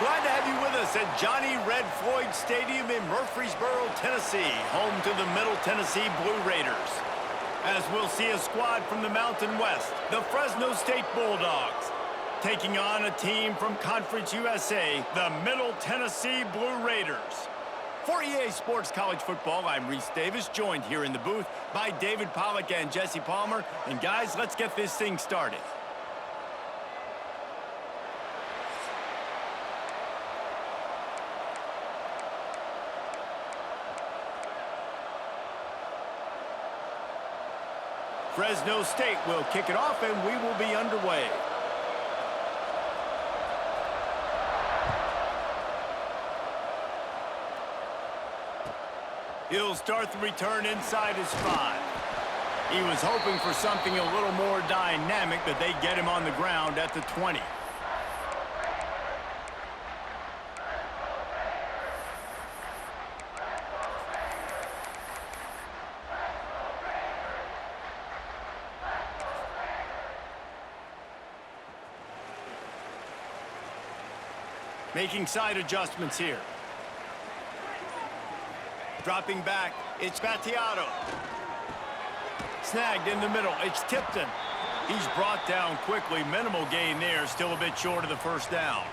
Glad to have you with us at Johnny Red Floyd Stadium in Murfreesboro, Tennessee, home to the Middle Tennessee Blue Raiders. As we'll see a squad from the Mountain West, the Fresno State Bulldogs, taking on a team from Conference USA, the Middle Tennessee Blue Raiders. For EA Sports College Football, I'm Reese Davis, joined here in the booth by David Pollack and Jesse Palmer. And guys, let's get this thing started. Fresno State will kick it off, and we will be underway. He'll start the return inside his 5. He was hoping for something a little more dynamic, but they get him on the ground at the 20. Making side adjustments here. Dropping back, it's Battiato. Snagged in the middle, it's Tipton. He's brought down quickly, minimal gain there, still a bit short of the first down.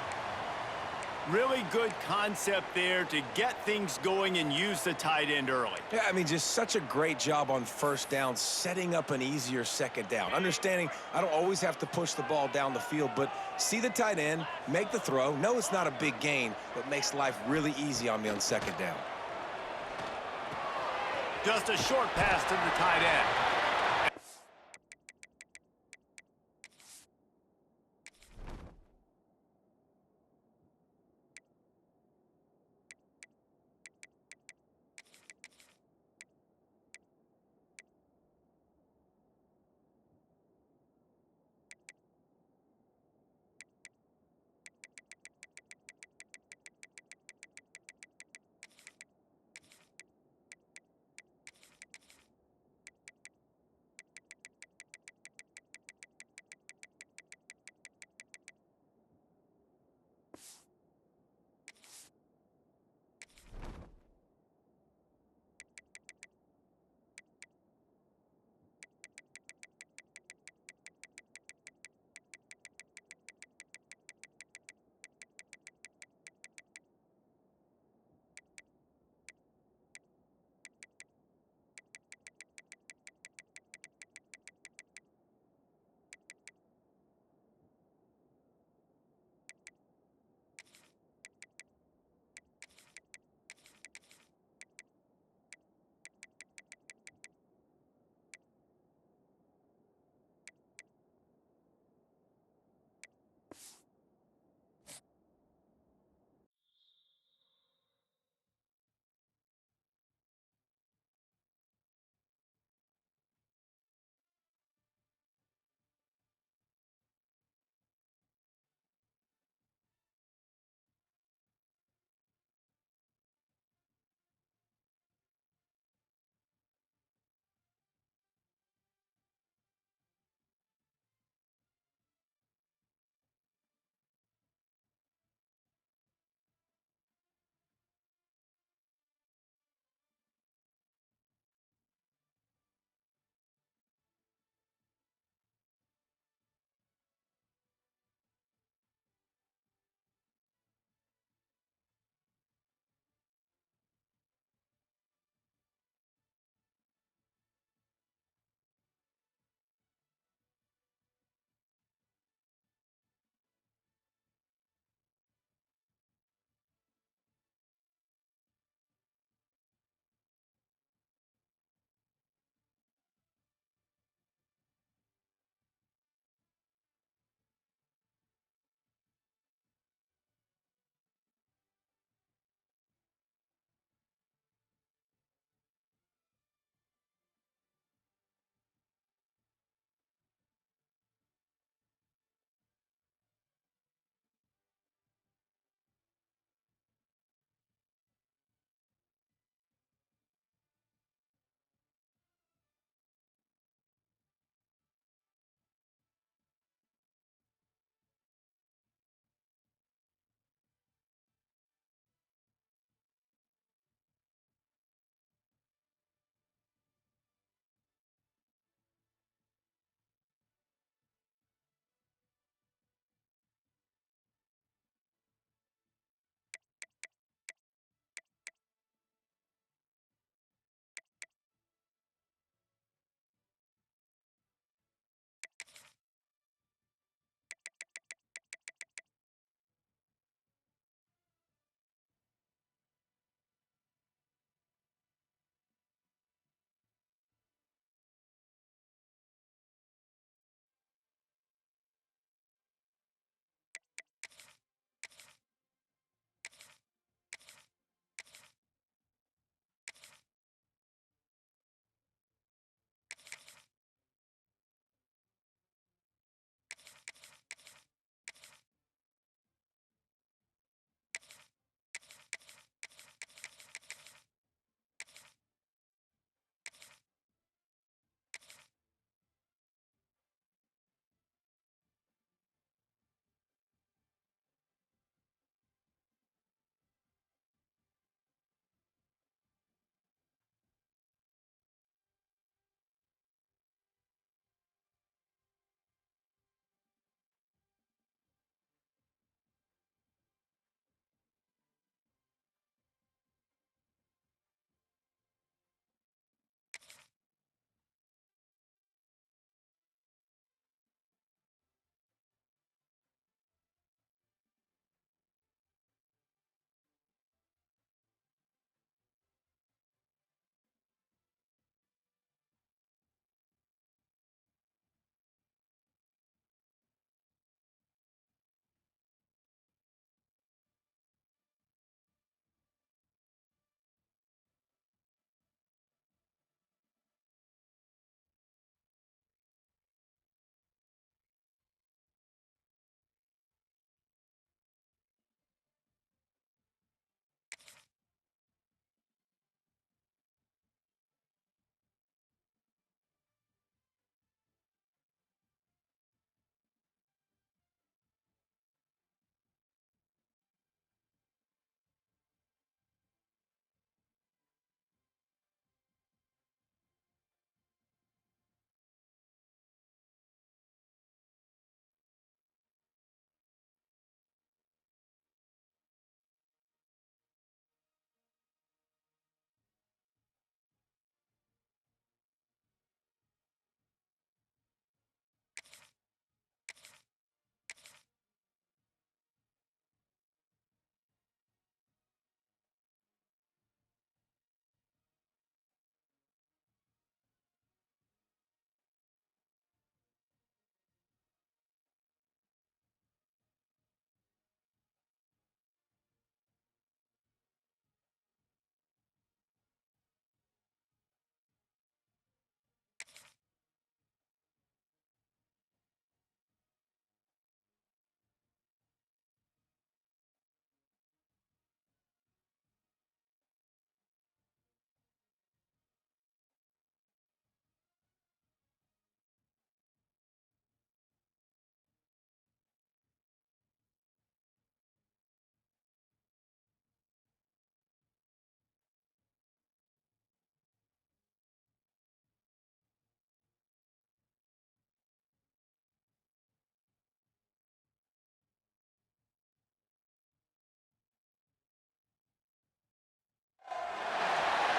Really good concept there to get things going and use the tight end early. Yeah, I mean, just such a great job on first down, setting up an easier second down. Understanding I don't always have to push the ball down the field, but see the tight end, make the throw. No, it's not a big gain, but makes life really easy on me on second down. Just a short pass to the tight end.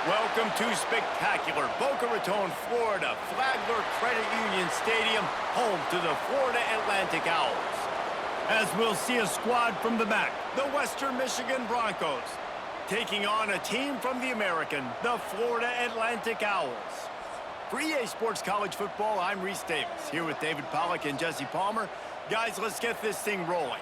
Welcome to spectacular Boca Raton, Florida, Flagler Credit Union Stadium, home to the Florida Atlantic Owls. As we'll see a squad from the back, the Western Michigan Broncos, taking on a team from the American, the Florida Atlantic Owls. For EA Sports College Football, I'm Reese Davis, here with David Pollack and Jesse Palmer. Guys, let's get this thing rolling.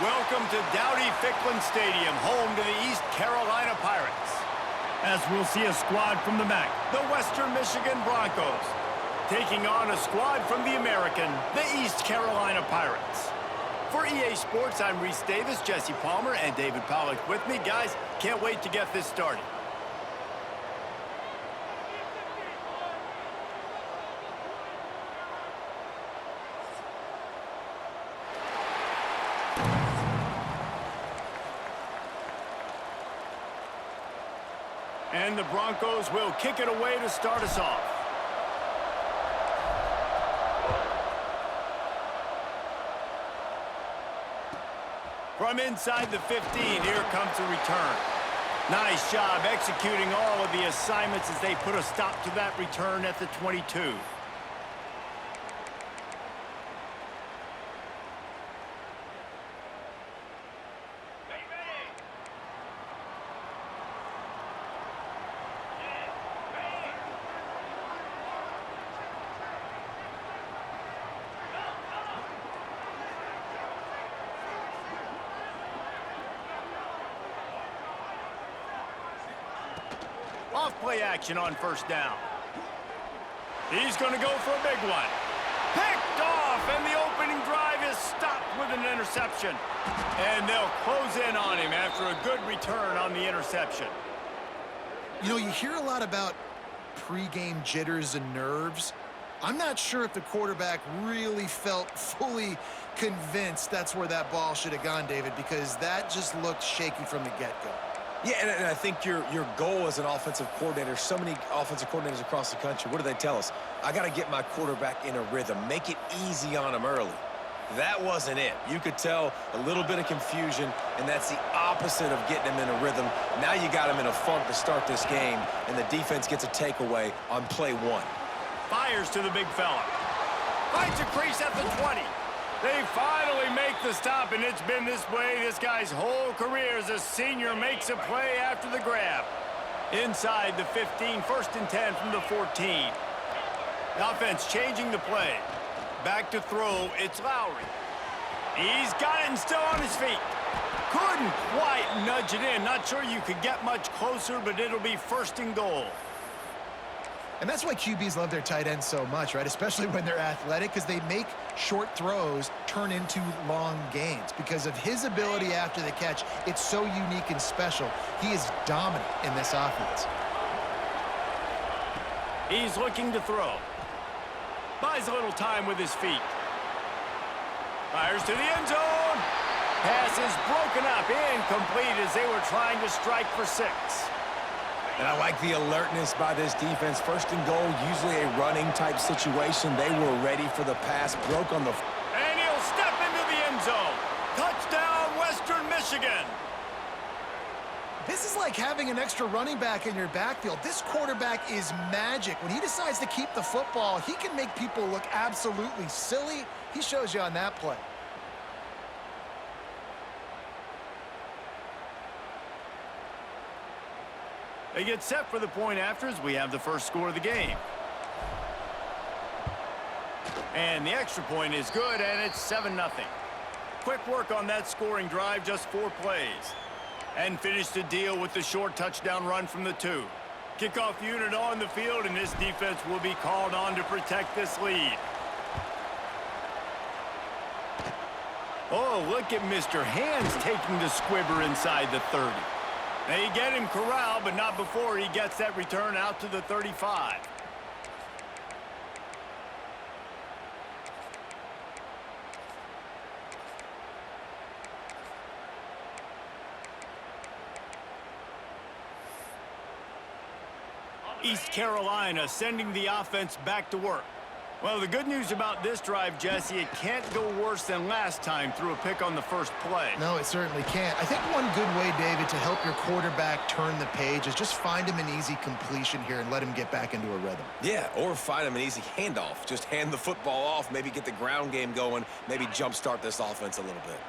Welcome to Dowdy-Ficklin Stadium, home to the East Carolina Pirates. As we'll see a squad from the back, the Western Michigan Broncos, taking on a squad from the American, the East Carolina Pirates. For EA Sports, I'm Reese Davis, Jesse Palmer, and David Pollack with me. Guys, can't wait to get this started. And the Broncos will kick it away to start us off. From inside the 15, here comes the return. Nice job executing all of the assignments as they put a stop to that return at the 22. Off-play action on first down. He's going to go for a big one. Picked off, and the opening drive is stopped with an interception. And they'll close in on him after a good return on the interception. You know, you hear a lot about pregame jitters and nerves. I'm not sure if the quarterback really felt fully convinced that's where that ball should have gone, David, because that just looked shaky from the get-go. Yeah, and I think your goal as an offensive coordinator, so many offensive coordinators across the country, what do they tell us? I got to get my quarterback in a rhythm, make it easy on him early. That wasn't it. You could tell a little bit of confusion, and that's the opposite of getting him in a rhythm. Now you got him in a funk to start this game, and the defense gets a takeaway on play one. Fires to the big fella. Finds a crease at the 20. They finally make the stop, and it's been this way this guy's whole career as a senior makes a play after the grab. Inside the 15, 1st and 10 from the 14. The offense changing the play. Back to throw, it's Lowry. He's got it and still on his feet. Couldn't quite nudge it in. Not sure you could get much closer, but it'll be 1st and goal. And that's why QBs love their tight ends so much, right? Especially when they're athletic, because they make short throws turn into long gains. Because of his ability after the catch, it's so unique and special. He is dominant in this offense. He's looking to throw. Buys a little time with his feet. Fires to the end zone. Pass is broken up, incomplete as they were trying to strike for 6. And I like the alertness by this defense. First and goal, usually a running type situation. They were ready for the pass, broke on the... And he'll step into the end zone. Touchdown, Western Michigan. This is like having an extra running back in your backfield. This quarterback is magic. When he decides to keep the football, he can make people look absolutely silly. He shows you on that play. They get set for the point after as we have the first score of the game. And the extra point is good, and it's 7-0. Quick work on that scoring drive, just 4 plays. And finish the deal with the short touchdown run from the 2. Kickoff unit on the field, and this defense will be called on to protect this lead. Oh, look at Mr. Hands taking the squibber inside the 30. They get him corralled, but not before he gets that return out to the 35. East Carolina sending the offense back to work. Well, the good news about this drive, Jesse, it can't go worse than last time through a pick on the first play. No, it certainly can't. I think one good way, David, to help your quarterback turn the page is just find him an easy completion here and let him get back into a rhythm. Yeah, or find him an easy handoff. Just hand the football off, maybe get the ground game going, maybe jumpstart this offense a little bit.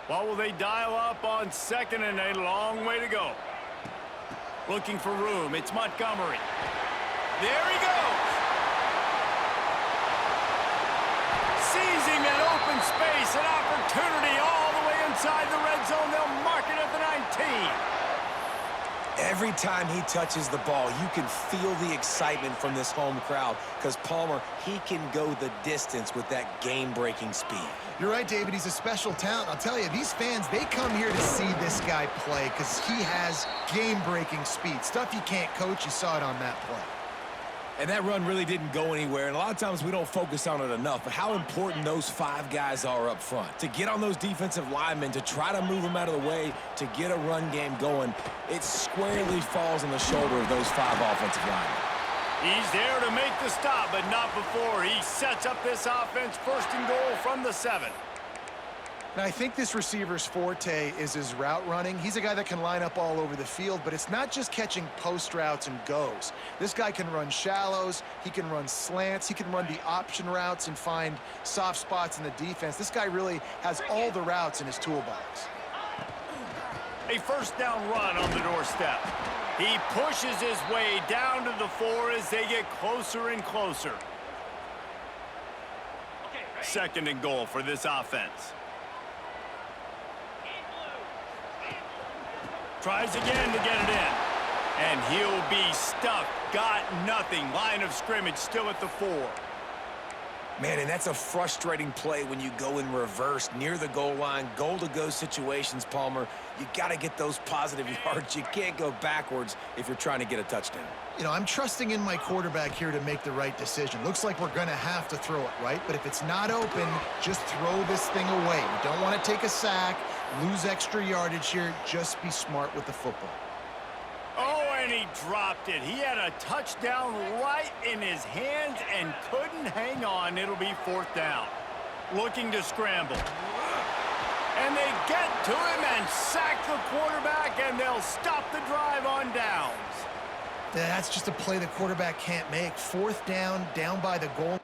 Well, will they dial up on 2nd and a long way to go? Looking for room. It's Montgomery. There he goes. Seizing an open space, an opportunity all the way inside the red zone. They'll mark it at the 19. Every time he touches the ball, you can feel the excitement from this home crowd because Palmer, he can go the distance with that game-breaking speed. You're right, David. He's a special talent. I'll tell you, these fans, they come here to see this guy play because he has game-breaking speed. Stuff you can't coach. You saw it on that play. And that run really didn't go anywhere, and a lot of times we don't focus on it enough, but how important those 5 guys are up front. To get on those defensive linemen, to try to move them out of the way, to get a run game going, it squarely falls on the shoulder of those 5 offensive linemen. He's there to make the stop, but not before. He sets up this offense 1st and goal from the 7. Now, I think this receiver's forte is his route running. He's a guy that can line up all over the field, but it's not just catching post routes and goes. This guy can run shallows, he can run slants, he can run the option routes and find soft spots in the defense. This guy really has all the routes in his toolbox. A 1st down run on the doorstep. He pushes his way down to the 4 as they get closer and closer. 2nd and goal for this offense. Tries again to get it in. And he'll be stuffed. Got nothing. Line of scrimmage still at the 4. Man, and that's a frustrating play when you go in reverse near the goal line, goal-to-go situations, Palmer. You got to get those positive yards. You can't go backwards if you're trying to get a touchdown. You know, I'm trusting in my quarterback here to make the right decision. Looks like we're going to have to throw it, right? But if it's not open, just throw this thing away. You don't want to take a sack, lose extra yardage here. Just be smart with the football. Oh, and he dropped it. He had a touchdown right in his hands and couldn't hang on. It'll be 4th down. Looking to scramble. And they get to him and sack the quarterback, and they'll stop the drive on downs. That's just a play the quarterback can't make. 4th down, down by the goal